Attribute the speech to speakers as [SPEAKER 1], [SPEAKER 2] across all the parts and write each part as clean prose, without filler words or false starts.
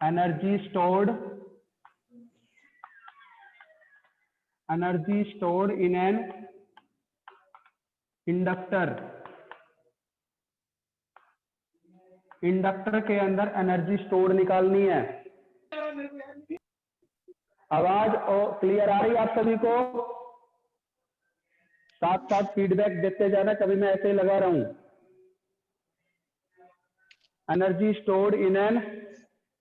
[SPEAKER 1] Energy stored in an inductor. Inductor के अंदर energy stored निकालनी है। आवाज क्लियर आ रही है आप सभी को? साथ साथ फीडबैक देते जाना, कभी मैं ऐसे ही लगा रहा हूं। Energy stored in an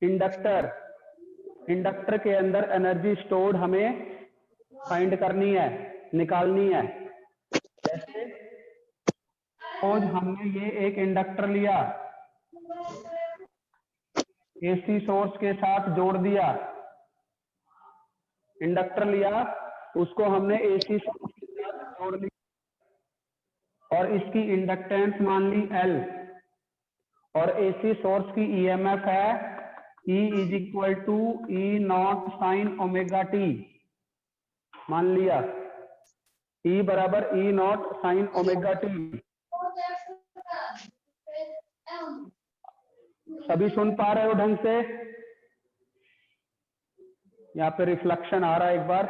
[SPEAKER 1] inductor. Inductor के अंदर एनर्जी स्टोर्ड हमें फाइंड करनी है, निकालनी है। जैसे सपोज हमने ये एक इंडक्टर लिया, एसी सोर्स के साथ जोड़ दिया। इंडक्टर लिया, उसको हमने एसी सोर्स के साथ जोड़ लिया और इसकी इंडक्टेंस मान ली L, और एसी सोर्स की ईएमएफ है E is equal to E naught sine omega t. मान लिया E बराबर E naught sine omega t. सभी सुन पा रहे हो ढंग से? यहाँ पे रिफ्लेक्शन आ रहा है, एक बार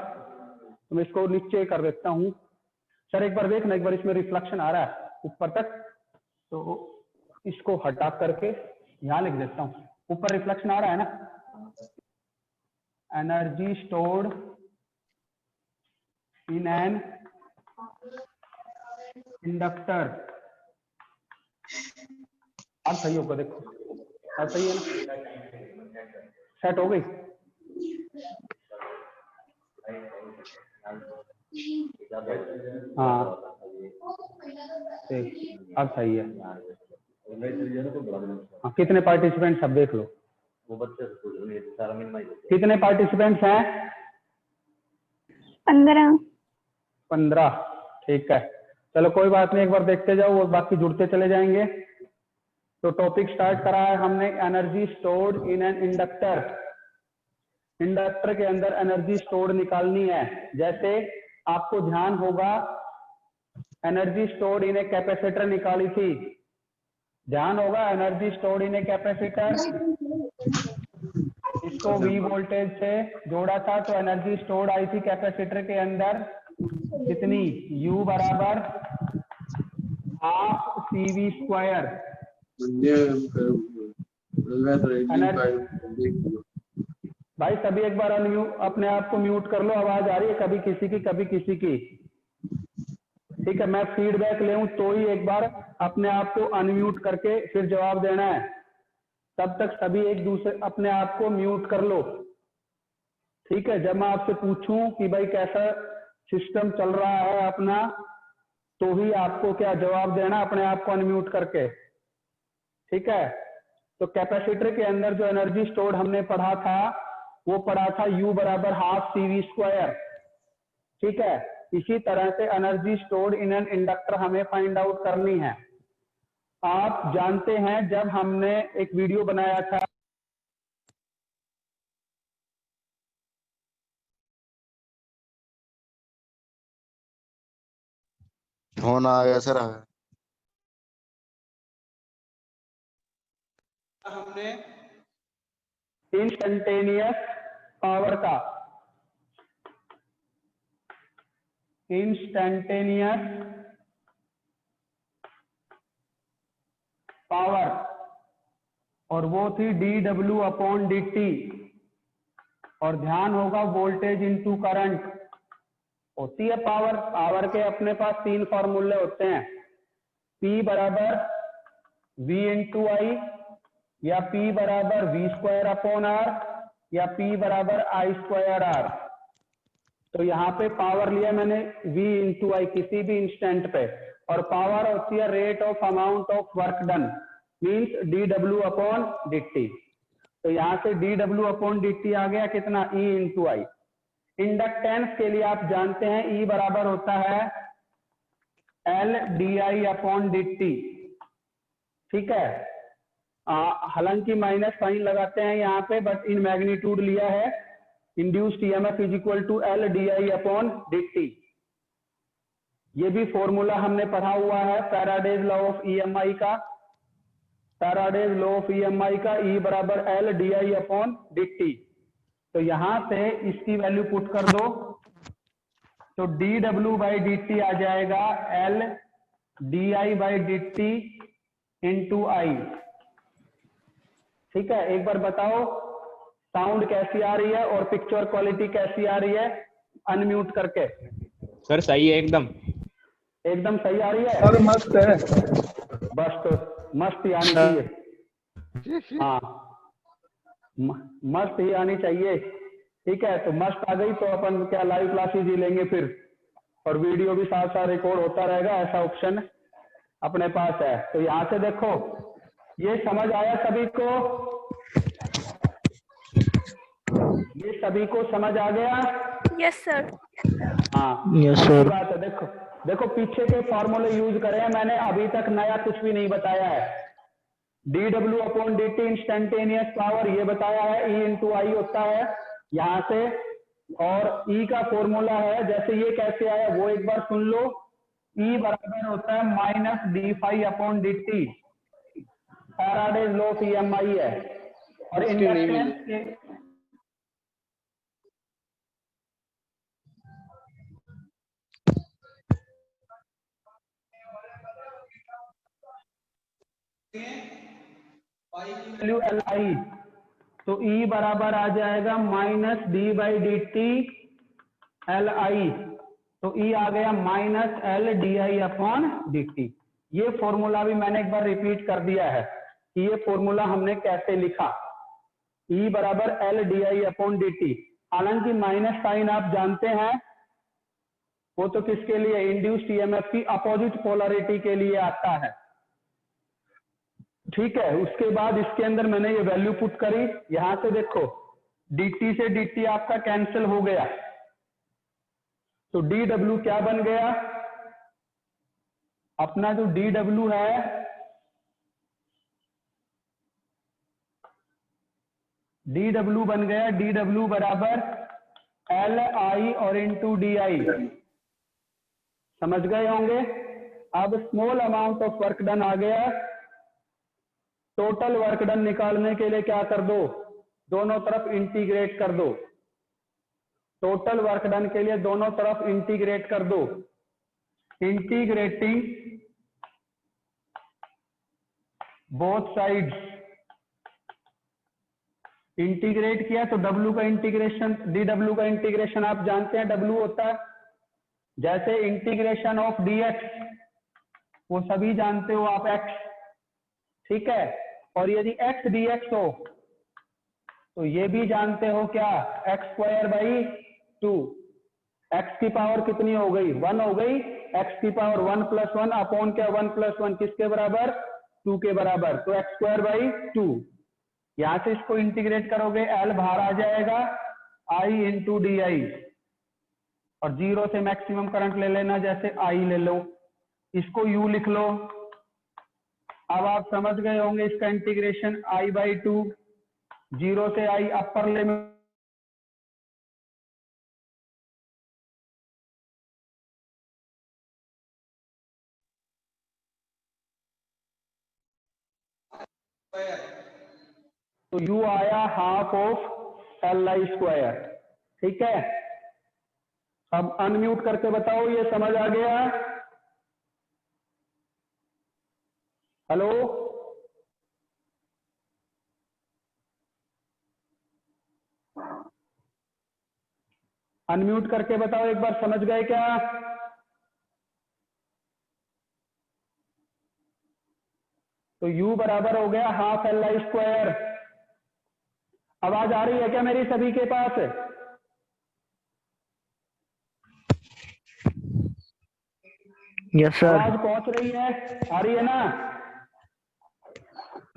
[SPEAKER 1] तो मैं इसको नीचे कर देता हूं। सर एक बार देखना, एक बार इसमें रिफ्लेक्शन आ रहा है ऊपर तक, तो इसको हटा करके यहां लिख देता हूं। ऊपर रिफ्लेक्शन आ रहा है ना? Energy stored in an inductor. अब सही होगा, देखो अब सही है ना? सेट हो गई? हाँ अब सही है। हाँ, कितने पार्टिसिपेंट्स अब देख लो। कितने पार्टिसिपेंट्स हैं? 15। ठीक है, चलो कोई बात नहीं, एक बार देखते जाओ, वो बाकी जुड़ते चले जाएंगे। तो टॉपिक स्टार्ट करा है हमने, energy stored in an inductor. Inductor के अंदर एनर्जी स्टोर्ड निकालनी है। जैसे आपको ध्यान होगा energy stored in a capacitor निकाली थी, ध्यान होगा energy stored in a capacitor. इसको V वोल्टेज से जोड़ा था तो एनर्जी स्टोर्ड आई थी कैपेसिटर के अंदर कितनी? U बराबर हाफ CV स्क्वायर। भाई सभी एक बार अपने आप को म्यूट कर लो, आवाज आ रही है कभी किसी की कभी किसी की। ठीक है, मैं फीडबैक ले तो ही एक बार अपने आप को अनम्यूट करके फिर जवाब देना है। तब तक सभी एक दूसरे अपने आप को म्यूट कर लो। ठीक है, जब मैं आपसे पूछूं कि भाई कैसा सिस्टम चल रहा है अपना, तो ही आपको क्या जवाब देना, अपने आप को अनम्यूट करके। ठीक है, तो कैपेसिटर के अंदर जो एनर्जी स्टोर्ड हमने पढ़ा था वो पढ़ा था U बराबर हाफ CV स्क्वायर। ठीक है, इसी तरह से energy stored in an inductor हमें फाइंड आउट करनी है। आप जानते हैं जब हमने एक वीडियो बनाया था
[SPEAKER 2] फोन आ गया सर।
[SPEAKER 1] हमने इंस्टेंटेनियस पावर का, इंस्टेंटेनियस पावर, और वो थी dW/dt। और ध्यान होगा वोल्टेज इनटू करंट होती है पावर। पावर के अपने पास 3 फॉर्मूले होते हैं, P बराबर V इंटू आई, या P बराबर V²/R, या P बराबर I²R। तो यहाँ पे पावर लिया मैंने V इंटू आई किसी भी इंस्टेंट पे, और पावर होती है rate of amount of work done, means dW/dt। तो यहाँ से dW/dt आ गया कितना? E इंटू आई। इंडक्टेंस के लिए आप जानते हैं E बराबर होता है L di/dt। ठीक है, हालांकि माइनस साइन लगाते हैं यहाँ पे, बट इन मैग्नीट्यूड लिया है। Induced EMF is equal to L di/dt। ये भी फॉर्मूला हमने पढ़ा हुआ है फैराडेज लॉ ऑफ EMI का। फैराडेज लॉ ऑफ ईएमआई का E बराबर L DI अपॉन DT। तो यहां से इसकी वैल्यू पुट कर दो, तो dW बाई dt आ जाएगा L DI by DT into I. ठीक है, एक बार बताओ साउंड कैसी आ रही है और पिक्चर क्वालिटी कैसी आ रही है अनम्यूट करके।
[SPEAKER 3] सर सही है एकदम।
[SPEAKER 1] एकदम सही आ रही है
[SPEAKER 4] सर मस्त है।
[SPEAKER 1] बस, तो मस्त ही आनी चाहिए। हाँ, मस्त ही आनी चाहिए। ठीक है, तो मस्त आ गई तो अपन क्या लाइव क्लासेस ही लेंगे फिर, और वीडियो भी साथ साथ रिकॉर्ड होता रहेगा, ऐसा ऑप्शन अपने पास है। तो यहाँ से देखो, ये समझ आया सभी को? ये सभी को समझ आ गया?
[SPEAKER 5] Yes sir.
[SPEAKER 1] हाँ
[SPEAKER 4] यस
[SPEAKER 1] अच्छी
[SPEAKER 4] सर।
[SPEAKER 1] बात है। देखो देखो पीछे के फॉर्मूले यूज करे हैं मैंने, अभी तक नया कुछ भी नहीं बताया है। dW upon dt instantaneous power ये बताया है, E इंटू आई होता है यहाँ से, और E का फॉर्मूला है, जैसे ये कैसे आया वो एक बार सुन लो। E बराबर होता है minus d∅ upon dt, Faraday's law of EMI है। और इंडक्टेंस के वैल्यू Li, तो E बराबर आ जाएगा minus d by D T Li, तो E आ गया minus L DI upon dt। ये फॉर्मूला भी मैंने एक बार रिपीट कर दिया है कि ये फॉर्मूला हमने कैसे लिखा। E बराबर L DI अपॉन dt। हालांकि माइनस साइन आप जानते हैं, वो तो किसके लिए, इंड्यूस्ड ईएमएफ की अपोजिट पोलैरिटी के लिए आता है। ठीक है, उसके बाद इसके अंदर मैंने ये वैल्यू पुट करी। यहां से देखो dt से dt आपका कैंसिल हो गया, तो dW क्या बन गया अपना, जो dW है dW बन गया dW बराबर Li और इंटू DI। समझ गए होंगे? अब small amount of work done आ गया। टोटल वर्क डन निकालने के लिए क्या कर दो, दोनों तरफ इंटीग्रेट कर दो। टोटल वर्क डन के लिए दोनों तरफ इंटीग्रेट कर दो। इंटीग्रेटिंग बोथ साइड्स, इंटीग्रेट किया तो W का इंटीग्रेशन, dW का इंटीग्रेशन आप जानते हैं W होता है, जैसे इंटीग्रेशन ऑफ dx वो सभी जानते हो आप x। ठीक है, और यदि x dx हो तो ये भी जानते हो क्या, एक्स स्क्वायर बाई 2। x की पावर कितनी हो गई, 1 हो गई। x की पावर 1 प्लस 1 अपॉन क्या, 1 प्लस 1 किसके बराबर, 2 के बराबर, तो एक्स स्क्वायर बाई 2। यहां से इसको इंटीग्रेट करोगे L बाहर आ जाएगा, I इंटू डी आई, और 0 से मैक्सिमम करंट ले लेना, जैसे I ले लो, इसको U लिख लो। अब आप समझ गए होंगे इसका इंटीग्रेशन I बाई 2, 0 से I अपर लिमिट तो U आया हाफ ऑफ Li स्क्वायर। ठीक है, अब अनम्यूट करके बताओ ये समझ आ गया? हेलो, अनम्यूट करके बताओ एक बार, समझ गए क्या? तो U बराबर हो गया हाफ Li स्क्वायर। आवाज आ रही है क्या मेरी सभी के पास?
[SPEAKER 4] Yes sir.
[SPEAKER 1] आवाज पहुंच रही है, आ रही है ना?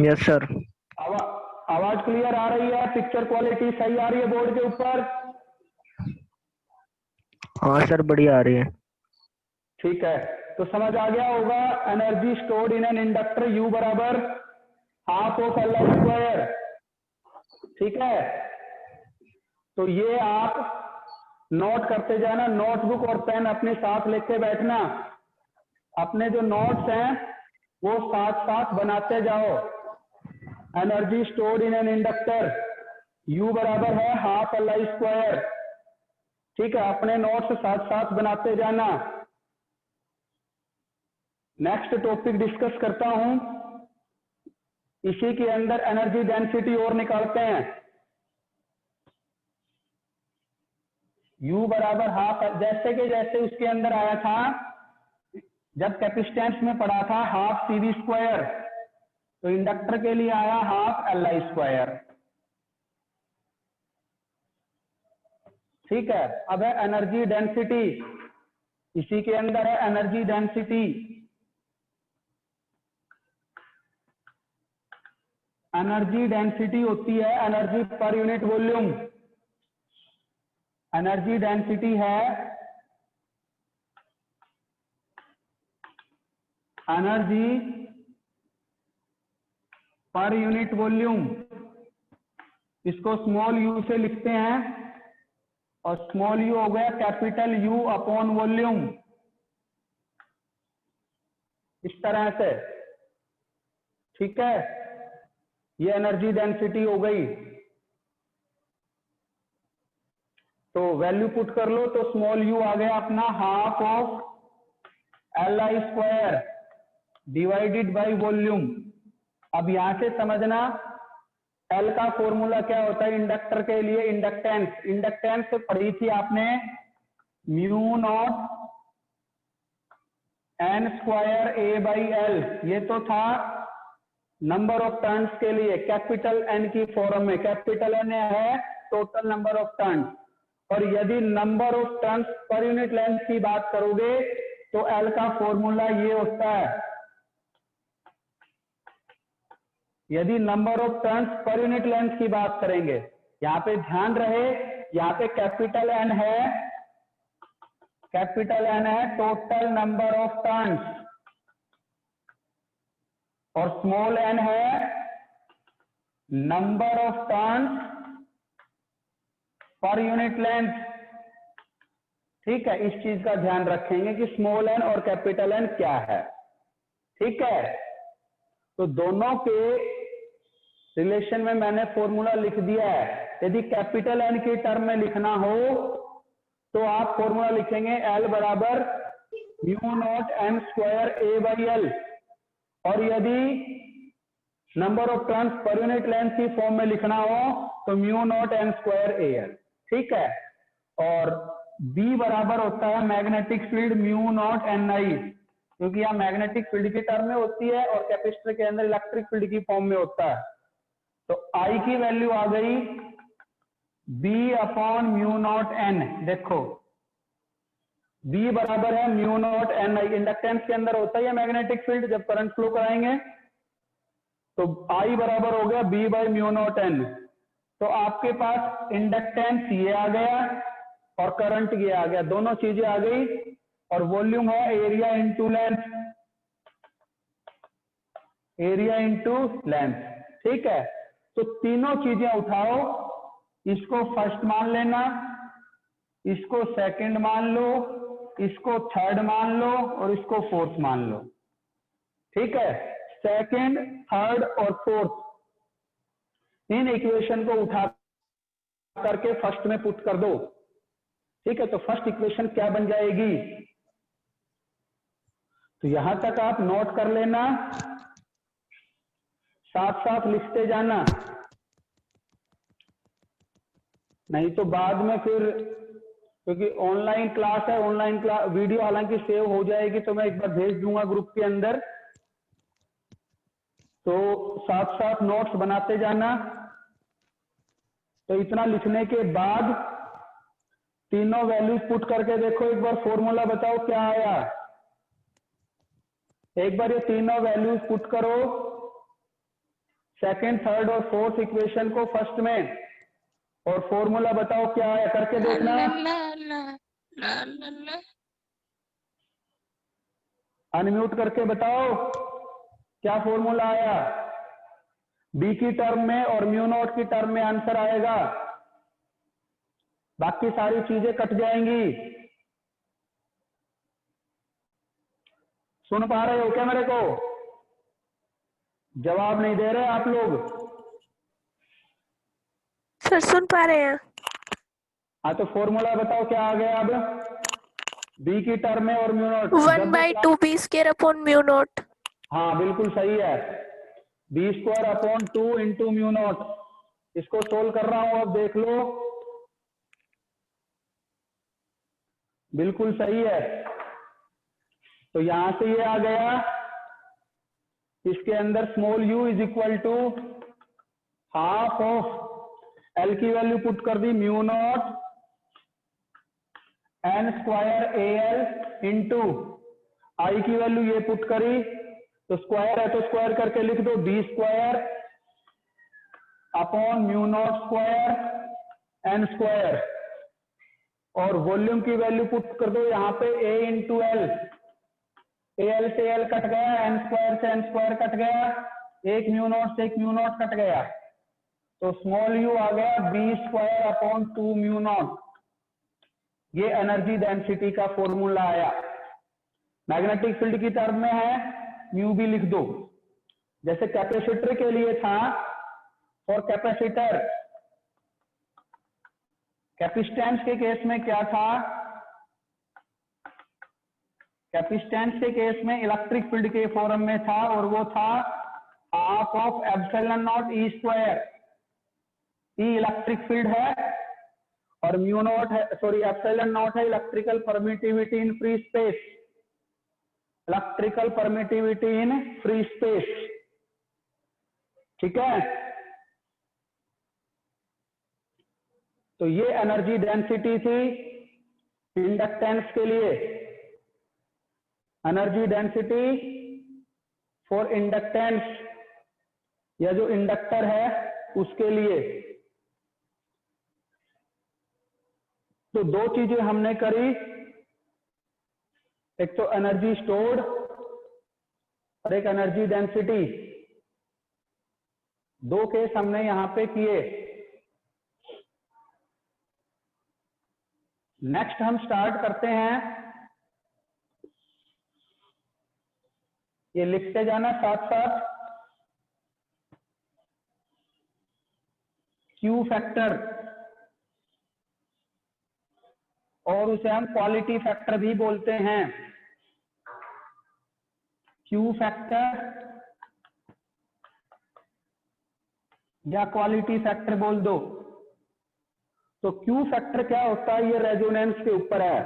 [SPEAKER 4] Yes sir.
[SPEAKER 1] आवाज क्लियर आ रही है, पिक्चर क्वालिटी सही आ रही है बोर्ड के ऊपर?
[SPEAKER 4] हाँ सर, बढ़िया आ रही है।
[SPEAKER 1] ठीक है, तो समझ आ गया होगा। Energy stored in an inductor U बराबर हाफ ऑफ Li स्क्वायर। ठीक है, तो ये आप नोट करते जाना, नोटबुक और पेन अपने साथ लेके बैठना। अपने जो नोट्स हैं वो साथ साथ बनाते जाओ, energy stored in an inductor, U बराबर है हाफ Li स्क्वायर। ठीक है, अपने नोट्स साथ साथ बनाते जाना। नेक्स्ट टॉपिक डिस्कस करता हूं, इसी के अंदर एनर्जी डेंसिटी और निकालते हैं। U बराबर हाफ, जैसे उसके अंदर आया था जब कैपेसिटेंस में पढ़ा था हाफ CV स्क्वायर, तो इंडक्टर के लिए आया हाफ Li स्क्वायर। ठीक है, अब है एनर्जी डेंसिटी, इसी के अंदर है एनर्जी डेंसिटी। एनर्जी डेंसिटी होती है energy per unit volume. Energy density है एनर्जी पर यूनिट वॉल्यूम। इसको स्मॉल u से लिखते हैं, और स्मॉल u हो गया कैपिटल U अपॉन वॉल्यूम, इस तरह से। ठीक है, ये एनर्जी डेंसिटी हो गई। तो वैल्यू पुट कर लो, तो स्मॉल u आ गया अपना half of Li square divided by volume. अब यहां से समझना L का फॉर्मूला क्या होता है इंडक्टर के लिए, इंडक्टेंस। इंडक्टेंस पढ़ी थी आपने, mu naught N square A/L। ये तो था नंबर ऑफ टर्न्स के लिए, कैपिटल N की फॉर्म में। कैपिटल N है टोटल नंबर ऑफ टर्न्स, और यदि number of turns per unit length की बात करोगे तो L का फॉर्मूला ये होता है। यदि number of turns per unit length की बात करेंगे, यहाँ पे ध्यान रहे, यहाँ पे कैपिटल N है, कैपिटल N है टोटल नंबर ऑफ टर्न्स, और स्मॉल n है number of turns per unit length. ठीक है, इस चीज का ध्यान रखेंगे कि स्मॉल n और कैपिटल N क्या है। ठीक है, तो दोनों के रिलेशन में मैंने फॉर्मूला लिख दिया है। यदि कैपिटल N की टर्म में लिखना हो तो आप फॉर्मूला लिखेंगे L बराबर mu naught N square A/L, और यदि number of turns per unit length की फॉर्म में लिखना हो तो mu naught N square AL। ठीक है, और B बराबर होता है magnetic field mu naught NI, क्योंकि यहाँ मैग्नेटिक फील्ड की टर्म में होती है और कैपेसिटर के अंदर इलेक्ट्रिक फील्ड की फॉर्म में होता है। तो I की वैल्यू आ गई B upon mu not N। देखो B बराबर है म्यू नॉट NI, इंडक्टेंस के अंदर होता है मैग्नेटिक फील्ड जब करंट फ्लो कराएंगे, तो I बराबर हो गया B by mu naught N। तो आपके पास इंडक्टेंस ये आ गया और करंट ये आ गया, दोनों चीजें आ गई, और वॉल्यूम है area into length, area into length. ठीक है, तो तीनों चीजें उठाओ, इसको फर्स्ट मान लेना, इसको सेकंड मान लो, इसको थर्ड मान लो, और इसको फोर्थ मान लो। ठीक है, सेकंड, थर्ड और फोर्थ इन इक्वेशन को उठा करके फर्स्ट में पुट कर दो। ठीक है, तो फर्स्ट इक्वेशन क्या बन जाएगी, तो यहां तक आप नोट कर लेना, साथ साथ लिखते जाना, नहीं तो बाद में फिर, क्योंकि ऑनलाइन क्लास है, ऑनलाइन क्लास वीडियो हालांकि सेव हो जाएगी, तो मैं एक बार भेज दूंगा ग्रुप के अंदर, तो साथ साथ नोट्स बनाते जाना। तो इतना लिखने के बाद तीनों वैल्यूज पुट करके देखो, एक बार फॉर्मूला बताओ क्या आया। एक बार ये तीनों वैल्यूज पुट करो, सेकंड, थर्ड और फोर्थ इक्वेशन को फर्स्ट में, और फॉर्मूला बताओ क्या आया, करके देखना। अनम्यूट करके बताओ क्या फॉर्मूला आया। बी की टर्म में और म्यू नॉट की टर्म में आंसर आएगा, बाकी सारी चीजें कट जाएंगी। सुन पा रहे हो क्या मेरे को? जवाब नहीं दे रहे आप लोग।
[SPEAKER 5] सर सुन पा रहे हैं।
[SPEAKER 1] हाँ तो फॉर्मूला बताओ क्या आ गया अब, बी की टर्म में और mu naught
[SPEAKER 5] 1/2 b² upon mu not.
[SPEAKER 1] हाँ बिल्कुल सही है, b² upon 2 into mu naught. इसको सोल्व कर रहा हूं, अब देख लो, बिल्कुल सही है। तो यहां से ये आ गया, इसके अंदर small u is equal to half of L की वैल्यू पुट कर दी mu naught N square A L into I की वैल्यू ये पुट करी, तो स्क्वायर है तो स्क्वायर करके लिख दो b² upon mu naught square N square, और वॉल्यूम की वैल्यू पुट कर दो यहाँ पे a इंटू एल, एल से एल कट गया, एन स्क्वायर से एन स्क्वायर कट गया, एक म्यू नॉट से एक म्यू नॉट कट गया, तो स्मॉल u आ गया b² अपॉन 2 म्यू नॉट। ये एनर्जी डेंसिटी का फॉर्मूला आया। मैग्नेटिक फील्ड की टर्म में है, म्यू भी लिख दो, जैसे कैपेसिटर के लिए था, फॉर कैपेसिटर, कैपेसिटेंस के केस में क्या था, कैपेसिटेंस के केस में इलेक्ट्रिक फील्ड के फॉर्म में था, और वो था half of epsilon not E square. E electric field है और म्यू नॉट है, सॉरी एप्सिलॉन नॉट है electrical permittivity in free space, electrical permittivity in free space, ठीक है। तो ये एनर्जी डेंसिटी थी इंडक्टेंस के लिए, एनर्जी डेंसिटी फॉर इंडक्टेंस, या जो इंडक्टर है उसके लिए। तो दो चीजें हमने करी, एक तो एनर्जी स्टोर्ड और एक एनर्जी डेंसिटी, दो केस हमने यहां पे किए। नेक्स्ट हम स्टार्ट करते हैं, ये लिखते जाना साथ साथ, क्यू फैक्टर, और उसे हम क्वालिटी फैक्टर भी बोलते हैं। क्यू फैक्टर या क्वालिटी फैक्टर बोल दो। तो क्यू फैक्टर क्या होता है, ये रेजोनेंस के ऊपर है।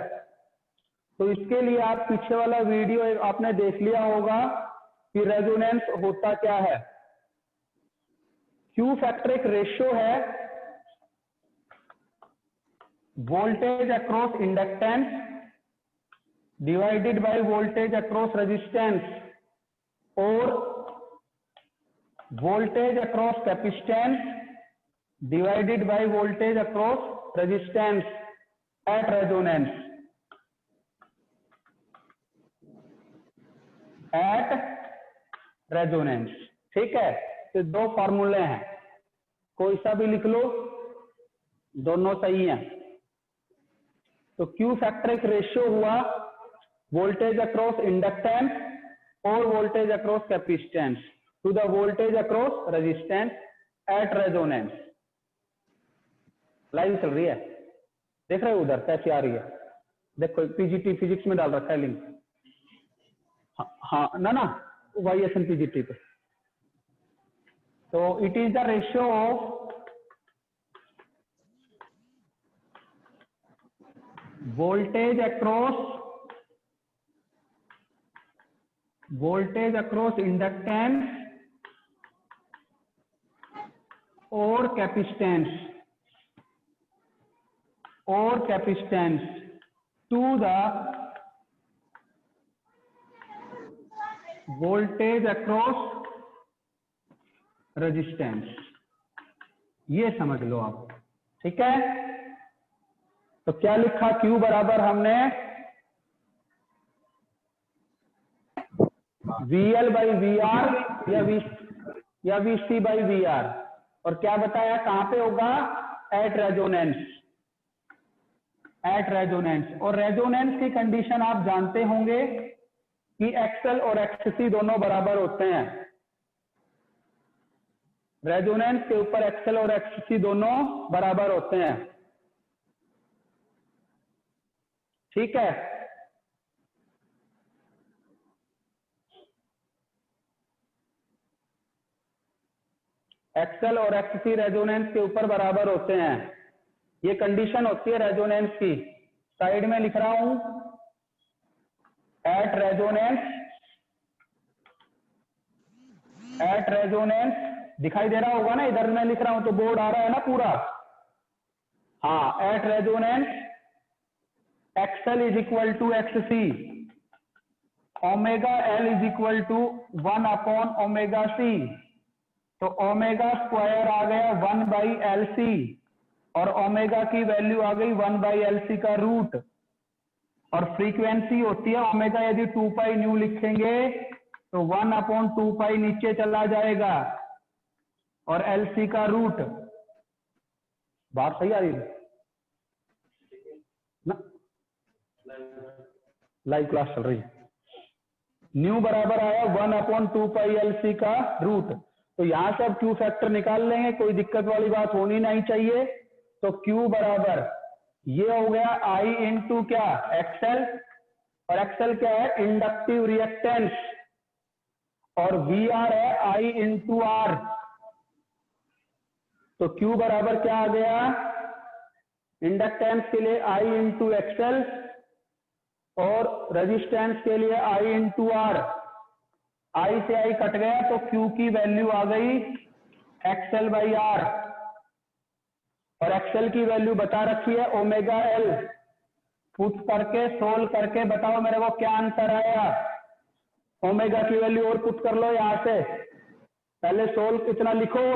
[SPEAKER 1] तो इसके लिए आप पीछे वाला वीडियो आपने देख लिया होगा कि रेजोनेंस होता क्या है। क्यू फैक्टर एक रेशियो है voltage across inductance divided by voltage across resistance, और voltage across capacitance divided by voltage across resistance at resonance, at resonance, ठीक है। तो दो फॉर्मूले हैं, कोई सा भी लिख लो, दोनों सही हैं। तो क्यू फैक्टर एक रेशियो हुआ वोल्टेज अक्रॉस इंडक्टेंस और voltage across capacitance to the voltage across resistance at resonance. Live चल रही है, देख रहे हो उधर कैसी आ रही है, देखो पीजीटी फिजिक्स में डाल रखा है लिंक। हाँ ना YSN पीजीटी पे। तो it is the ratio of voltage across inductance और capacitance to the voltage across resistance, ये समझ लो आप, ठीक है। तो क्या लिखा, Q बराबर हमने VL बाई VR या VC बाई VR, और क्या बताया कहां पे होगा, एट रेजोनेंस, एट रेजोनेंस। और रेजोनेंस की कंडीशन आप जानते होंगे कि XL और XC दोनों बराबर होते हैं। रेजोनेंस के ऊपर एक्सएल और एक्ससी दोनों बराबर होते हैं। ठीक है, एक्सएल और एक्ससी रेजोनेंस के ऊपर बराबर होते हैं। ये कंडीशन होती है रेजोनेंस की। साइड में लिख रहा हूं, एट रेजोनेंस दिखाई दे रहा होगा ना, इधर मैं लिख रहा हूं तो बोर्ड आ रहा है ना पूरा। हाँ, at resonance XL is equal to XC, omega L is equal to 1 upon omega C. तो ओमेगा स्क्वायर आ गया 1 बाई एल सी और ओमेगा की वैल्यू आ गई 1 बाई एल सी का रूट। और फ्रीक्वेंसी होती है ओमेगा, यदि 2 पाई न्यू लिखेंगे तो 1 अपॉन 2 पाई नीचे चला जाएगा और एल सी का रूट। बात सही आ रही है ना? लाइव क्लास चल रही है। न्यू बराबर आया 1 अपॉन 2 पाई एल सी का रूट। तो यहां से अब क्यू फैक्टर निकाल लेंगे, कोई दिक्कत वाली बात होनी नहीं चाहिए। तो क्यू बराबर ये हो गया आई इंटू क्या, एक्सएल, और एक्सएल क्या है, इंडक्टिव रिएक्टेंस, और वी आर है आई इंटू आर। तो क्यू बराबर क्या आ गया, इंडक्टेंस के लिए आई इंटू एक्सएल और रेजिस्टेंस के लिए आई इंटू आर। आई से आई कट गया तो क्यू की वैल्यू आ गई एक्सएल बाई आर, और एक्सएल की वैल्यू बता रखी है ओमेगा एल। पुट करके सोल्व करके बताओ मेरे को क्या आंसर आया। ओमेगा की वैल्यू और पुट कर लो यहां से, पहले सोल्व इतना लिखो,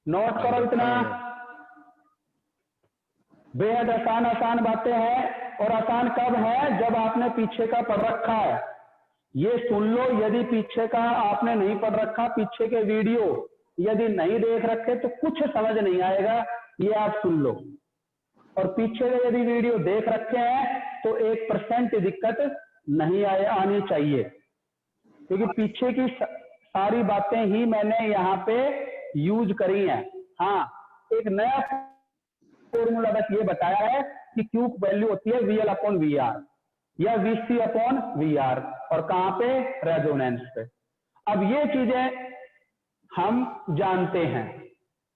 [SPEAKER 1] नोट करो इतना। बेहद आसान आसान बातें हैं, और आसान कब है, जब आपने पीछे का पढ़ रखा है। ये सुन लो, यदि पीछे का आपने नहीं पढ़ रखा, पीछे के वीडियो यदि नहीं देख रखे तो कुछ समझ नहीं आएगा, ये आप सुन लो। और पीछे के यदि वीडियो देख रखे हैं तो 1% दिक्कत नहीं आनी चाहिए, क्योंकि पीछे की सारी बातें ही मैंने यहाँ पे यूज करी हैं। हाँ, एक नया फॉर्मूला बस ये बताया है कि क्यू वैल्यू होती है VL अपॉन VR या VC अपॉन VR, और कहां पे, रेजोनेंस पे। अब ये चीजें हम जानते हैं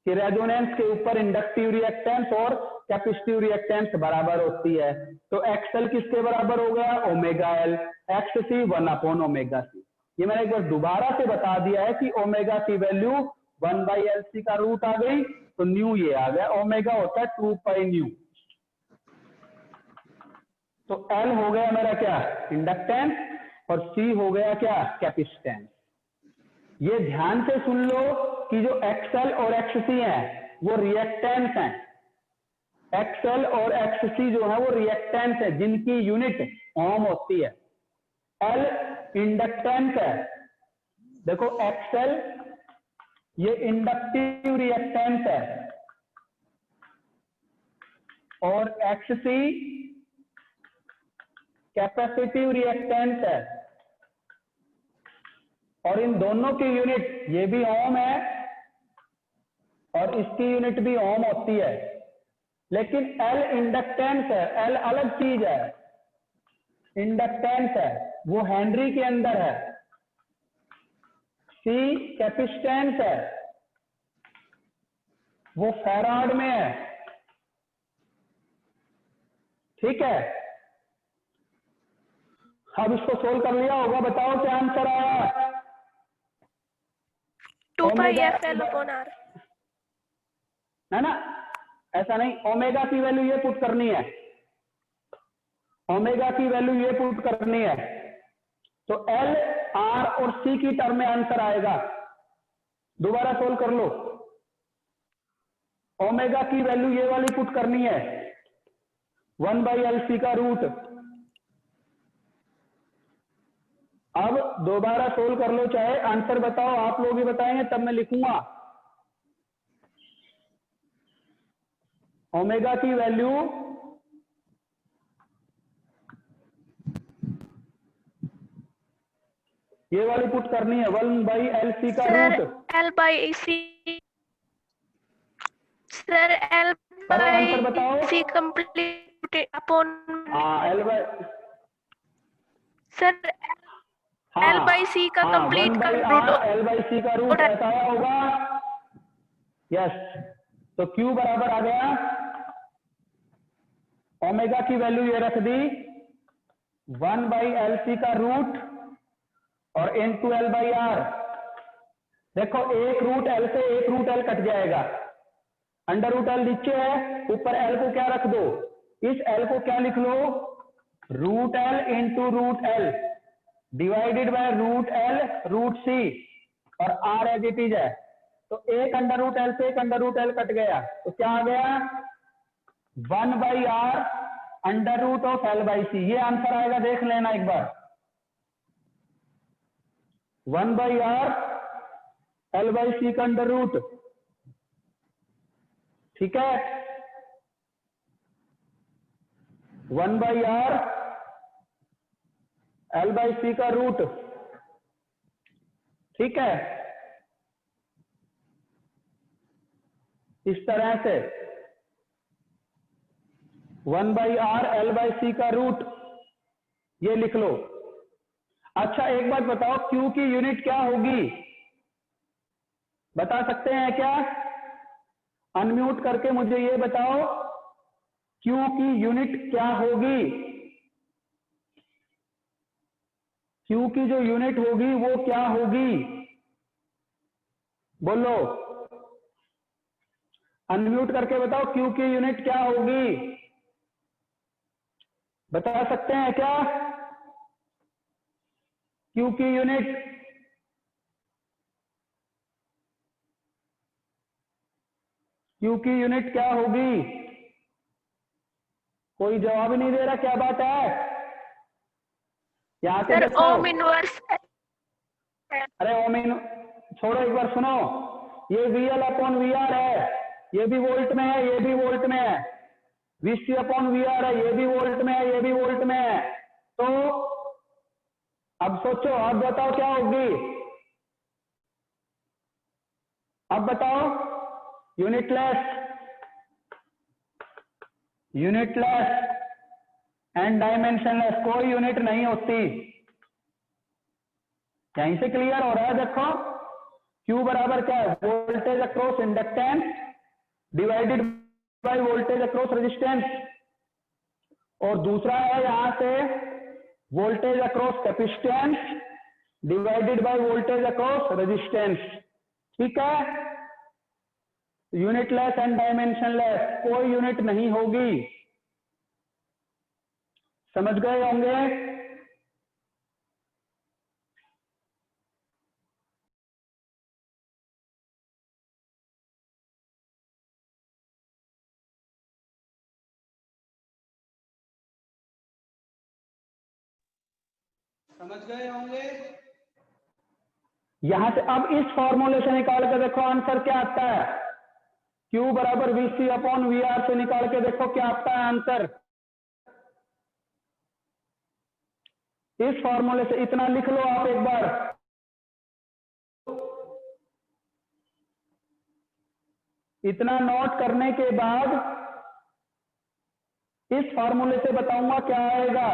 [SPEAKER 1] कि रेजोनेंस के ऊपर इंडक्टिव रिएक्टेंस और कैपेसिटिव रिएक्टेंस बराबर होती है। तो एक्सएल किसके बराबर हो गया, omega L, XC 1 upon omega C. ये मैंने एक बार दोबारा से बता दिया है कि ओमेगा की वैल्यू 1 बाई एल सी का रूट आ गई, तो न्यू ये आ गया, ओमेगा होता है 2 पाई न्यू। तो एल हो गया मेरा क्या, इंडक्टेंस, और सी हो गया क्या, कैपेसिटेंस। ये ध्यान से सुन लो कि जो एक्सएल और एक्ससी है वो रिएक्टेंस हैं। एक्सएल और एक्ससी जो है वो रिएक्टेंस है, जिनकी यूनिट ओम होती है। एल इंडक्टेंस है। देखो एक्सएल ये इंडक्टिव रिएक्टेंस है, और एक्ससी कैपेसिटिव रिएक्टेंस है, और इन दोनों की यूनिट ये भी ओम है और इसकी यूनिट भी ओम होती है। लेकिन एल इंडक्टेंस है, एल अलग चीज है, इंडक्टेंस है, वो हेनरी के अंदर है। सी कैपेसिटेंस है, वो फैराड में है। ठीक है, अब इसको सोल्व कर लिया होगा, बताओ क्या आंसर आया।
[SPEAKER 5] 2 पाई FL अपॉन R,
[SPEAKER 1] है ना, ऐसा नहीं, ओमेगा की वैल्यू ये पुट करनी है, ओमेगा की वैल्यू ये पुट करनी है, तो L, R और C की टर्म में आंसर आएगा। दोबारा सोल्व कर लो, ओमेगा की वैल्यू ये वाली पुट करनी है, 1 बाई एल सी का रूट। अब दोबारा सोल्व कर लो, चाहे आंसर बताओ, आप लोग ही बताएंगे तब मैं लिखूंगा। ओमेगा की वैल्यू ये वाली पुट करनी है, 1 बाई एल सी का
[SPEAKER 5] square
[SPEAKER 1] root.
[SPEAKER 5] L by C. Sir, L
[SPEAKER 1] करो आंसर
[SPEAKER 5] by
[SPEAKER 1] बताओ।
[SPEAKER 5] C complete upon.
[SPEAKER 1] हाँ L बाई,
[SPEAKER 5] Sir,
[SPEAKER 1] हाँ
[SPEAKER 5] L by C का
[SPEAKER 1] हाँ
[SPEAKER 5] complete
[SPEAKER 1] 1
[SPEAKER 5] का
[SPEAKER 1] by
[SPEAKER 5] root
[SPEAKER 1] R L by C का रूट ऐसा आया होगा। यस, तो Q बराबर आ गया, ओमेगा की वैल्यू ये रख दी 1 बाई एल सी का रूट और इनटू एल बाई आर। देखो एक रूट एल से एक रूट एल कट जाएगा, अंडर रूट एल नीचे है, ऊपर एल को क्या रख दो, इस एल को क्या लिख लो, root L into root L divided by root L root C और आर एज इट इज है। तो एक अंडर रूट एल से एक अंडर रूट एल कट गया, तो क्या आ गया 1 by R under root of L by C. ये आंसर आएगा, देख लेना एक बार, 1 by R L by C का अंडर रूट, ठीक है, 1 by R L by C का रूट, ठीक है, इस तरह से 1 by R L by C का रूट, ये लिख लो। अच्छा एक बात बताओ, Q की यूनिट क्या होगी, बता सकते हैं क्या, अनम्यूट करके मुझे ये बताओ Q की यूनिट क्या होगी, Q की जो यूनिट होगी वो क्या होगी, बोलो, अनम्यूट करके बताओ Q की यूनिट क्या होगी, बता सकते हैं क्या, Q की यूनिट, Q की यूनिट क्या होगी, कोई जवाब ही नहीं दे रहा, क्या बात है, यहां से
[SPEAKER 5] Sir,
[SPEAKER 1] देखो,
[SPEAKER 5] ओम इनवर्स है।
[SPEAKER 1] अरे ओमिन छोड़ो, एक बार सुनो, ये VL अपॉन VR है, ये भी वोल्ट में है, ये भी वोल्ट में है, VC अपॉन VR है, ये भी वोल्ट में है, ये भी वोल्ट में है। तो अब सोचो, अब बताओ क्या होगी, अब बताओ, यूनिटलेस, यूनिटलेस एंड डायमेंशनलेस, कोई यूनिट नहीं होती। यहीं से क्लियर हो रहा है, देखो Q बराबर क्या है, voltage across inductance divided by voltage across resistance, और दूसरा है यहां से voltage across capacitance divided by voltage across resistance, ठीक है, यूनिटलेस एंड डायमेंशनलेस, कोई यूनिट नहीं होगी, समझ गए होंगे। समझ गए होंगे। यहां से अब इस फॉर्मूले से निकाल के देखो आंसर क्या आता है, Q बराबर VC अपॉन VR से निकाल के देखो क्या आता है आंसर, इस फॉर्मूले से इतना लिख लो आप एक बार, इतना नोट करने के बाद इस फॉर्मूले से बताऊंगा क्या आएगा,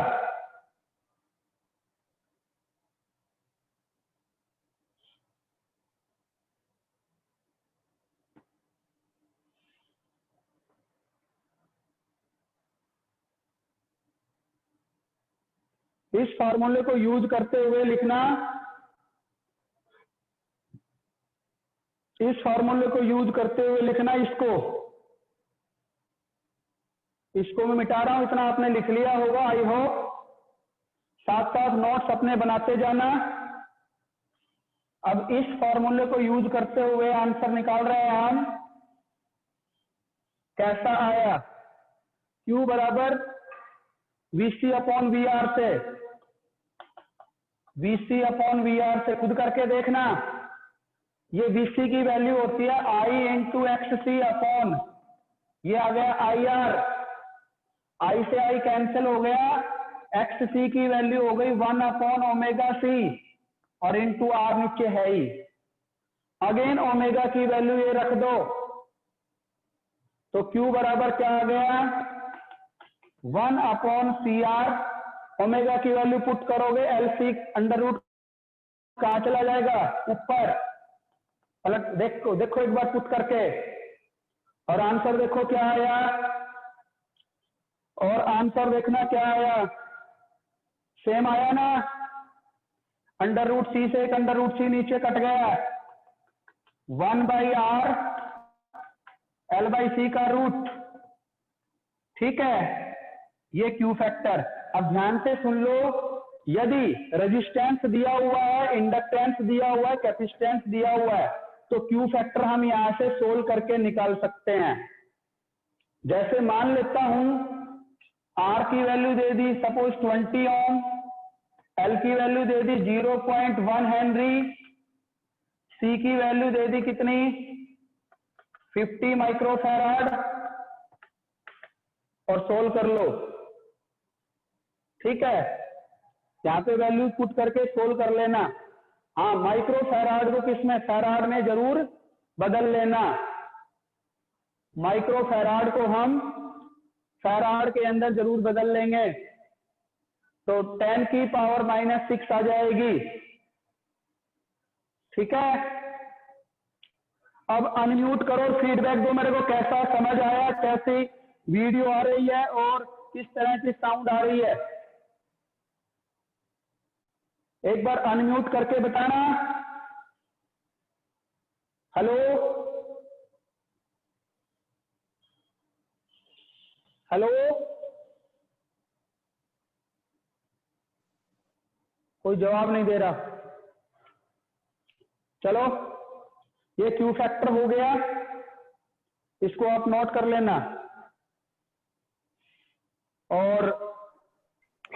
[SPEAKER 1] इस फॉर्मूले को यूज करते हुए लिखना, इस फॉर्मूले को यूज करते हुए लिखना, इसको मैं मिटा रहा हूं, इतना आपने लिख लिया होगा आई होप, साथ साथ नोट्स अपने बनाते जाना। अब इस फॉर्मूले को यूज करते हुए आंसर निकाल रहे हैं हम, कैसा आया, Q बराबर VC अपॉन VR से, VC अपॉन VR से खुद करके देखना, ये VC की वैल्यू होती है I इंटू XC अपॉन, ये आ गया IR, I से I कैंसिल हो गया, XC की वैल्यू हो गई 1 अपॉन ओमेगा C और इंटू R नीचे है ही। अगेन ओमेगा की वैल्यू ये रख दो, तो Q बराबर क्या आ गया 1/CR। ओमेगा की वैल्यू पुट करोगे LC अंडर रूट कहां चला जाएगा ऊपर। पलट देखो देखो एक बार पुट करके, और आंसर देखो क्या आया, और आंसर देखना क्या आया, सेम आया ना। अंडर रूट सी से एक अंडर रूट सी नीचे कट गया, 1/R L/C का रूट। ठीक है, ये क्यू फैक्टर। अब ध्यान से सुन लो, यदि रेजिस्टेंस दिया हुआ है, इंडक्टेंस दिया हुआ है, कैपेसिटेंस दिया हुआ है, तो क्यू फैक्टर हम यहां से सोल्व करके निकाल सकते हैं। जैसे मान लेता हूं R की वैल्यू दे दी सपोज 20 ओम, L की वैल्यू दे दी 0.1 हेनरी, C की वैल्यू दे दी कितनी 50 माइक्रोफैराड, और सोल्व कर लो। ठीक है, यहाँ पे वैल्यू पुट करके सोल्व कर लेना। हाँ, माइक्रोफैराड को किसमें, फैराड में जरूर बदल लेना। माइक्रोफैराड को हम फैराड के अंदर जरूर बदल लेंगे, तो 10 की पावर -6 आ जाएगी। ठीक है, अब अनम्यूट करो, फीडबैक दो मेरे को, कैसा समझ आया, कैसी वीडियो आ रही है और किस तरह की साउंड आ रही है। एक बार अनम्यूट करके बताना। हेलो हेलो, कोई जवाब नहीं दे रहा। चलो, ये क्यू फैक्टर हो गया, इसको आप नोट कर लेना। और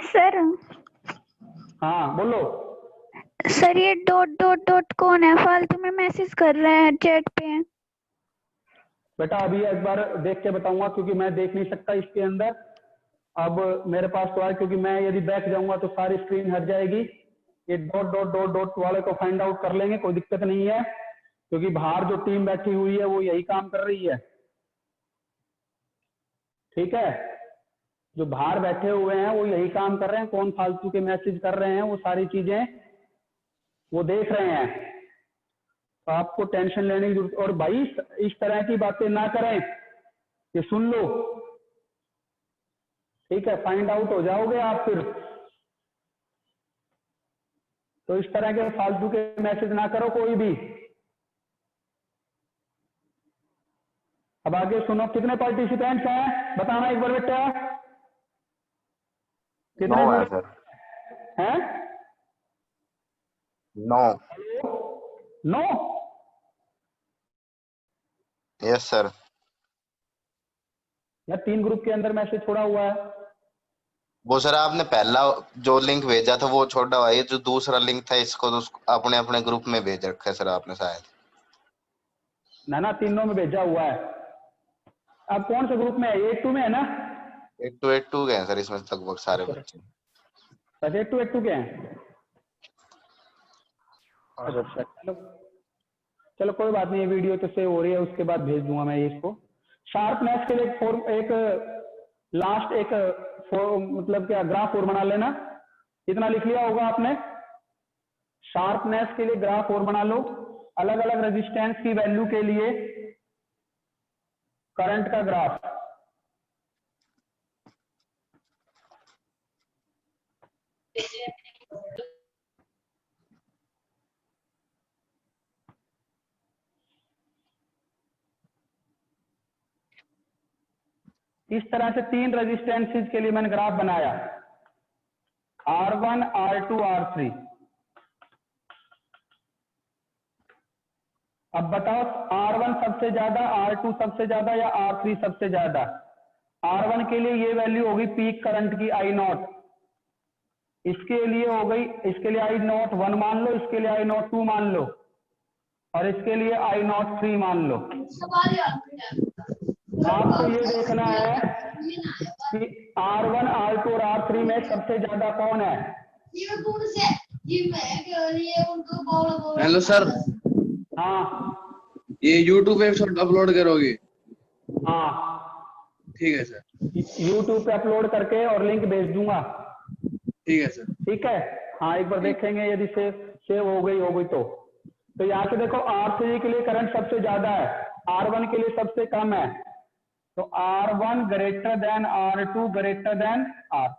[SPEAKER 5] सर
[SPEAKER 1] हाँ बोलो।
[SPEAKER 5] सर ये डॉट डॉट डॉट कौन है, फालतू में मैसेज कर रहे हैं चैट पे।
[SPEAKER 1] बेटा अभी एक बार देख के बताऊंगा, क्योंकि मैं देख नहीं सकता इसके अंदर। अब मेरे पास तो है, क्योंकि मैं यदि बैक जाऊंगा तो सारी स्क्रीन हट जाएगी। ये डॉट डॉट डॉट डॉट वाले को फाइंड आउट कर लेंगे, कोई दिक्कत नहीं है, क्योंकि बाहर जो टीम बैठी हुई है वो यही काम कर रही है। ठीक है, जो बाहर बैठे हुए हैं वो यही काम कर रहे हैं, कौन फालतू के मैसेज कर रहे हैं वो सारी चीजें वो देख रहे हैं। तो आपको टेंशन लेने की जरूरत, और भाई इस तरह की बातें ना करें, ये सुन लो। ठीक है, फाइंड आउट हो जाओगे आप फिर। तो इस तरह के फालतू के मैसेज ना करो कोई भी। अब आगे सुनो, कितने पार्टिसिपेंट्स हैं बताना एक बार बेटा। कितने
[SPEAKER 2] 9 है सर,
[SPEAKER 1] हैं?
[SPEAKER 2] 9।
[SPEAKER 1] 9?
[SPEAKER 2] Yes sir.
[SPEAKER 1] या 3 ग्रुप के अंदर मैसेज छोड़ा हुआ है।
[SPEAKER 2] वो सर आपने पहला जो लिंक भेजा था वो छोड़ा हुआ है, जो दूसरा लिंक था इसको तो अपने अपने ग्रुप में भेज रखा है सर आपने शायद।
[SPEAKER 1] ना तीनों में भेजा हुआ है। अब कौन से ग्रुप में है, 8-2 में है ना?
[SPEAKER 2] 8-2 के हैं सर इसमें लगभग सारे बच्चे।
[SPEAKER 1] अच्छा 8-2 के हैं। अच्छा चलो कोई बात नहीं, ये वीडियो तो सेव हो रही है, उसके बाद भेज दूंगा मैं इसको। शार्पनेस के लिए एक लास्ट एक मतलब क्या ग्राफ और बना लेना। इतना लिख लिया होगा आपने। शार्पनेस के लिए ग्राफ और बना लो, अलग अलग रेजिस्टेंस की वैल्यू के लिए करंट का ग्राफ। इस तरह से 3 रेजिस्टेंसेस के लिए मैंने ग्राफ बनाया, R1, R2, R3। अब बताओ R1 सबसे ज्यादा, R2 सबसे ज्यादा या R3 सबसे ज्यादा? R1 के लिए ये वैल्यू होगी पीक करंट की I0, इसके लिए हो गई, इसके लिए I0 1 मान लो, इसके लिए I0 2 मान लो, और इसके लिए I0 3 मान लो। आपको ये देखना है कि R1, R2 और R3 में सबसे ज्यादा कौन है।
[SPEAKER 6] Hello sir.
[SPEAKER 1] हाँ
[SPEAKER 6] ये यूट्यूब पे अपलोड करोगे?
[SPEAKER 1] हाँ,
[SPEAKER 6] ठीक है सर।
[SPEAKER 1] यूट्यूब पे अपलोड करके और लिंक भेज दूंगा।
[SPEAKER 6] ठीक है सर।
[SPEAKER 1] ठीक है, हाँ एक बार देखेंगे यदि सेव हो गई तो यहाँ से देखो R3 के लिए करंट सबसे ज्यादा है, R1 के लिए सबसे कम है, तो R1 greater than R2 greater than R।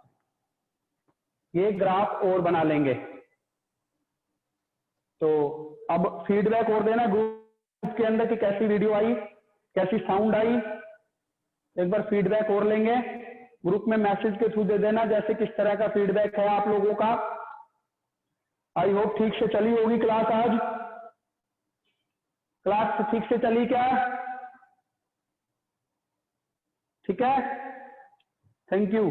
[SPEAKER 1] ये ग्राफ और बना लेंगे। तो अब फीडबैक और देना ग्रुप के अंदर कि कैसी वीडियो आई, कैसी साउंड आई। एक बार फीडबैक और लेंगे, ग्रुप में मैसेज के थ्रू दे देना जैसे किस तरह का फीडबैक है आप लोगों का। आई होप ठीक से चली होगी क्लास आज। क्लास ठीक से चली क्या? ठीक है, थैंक यू।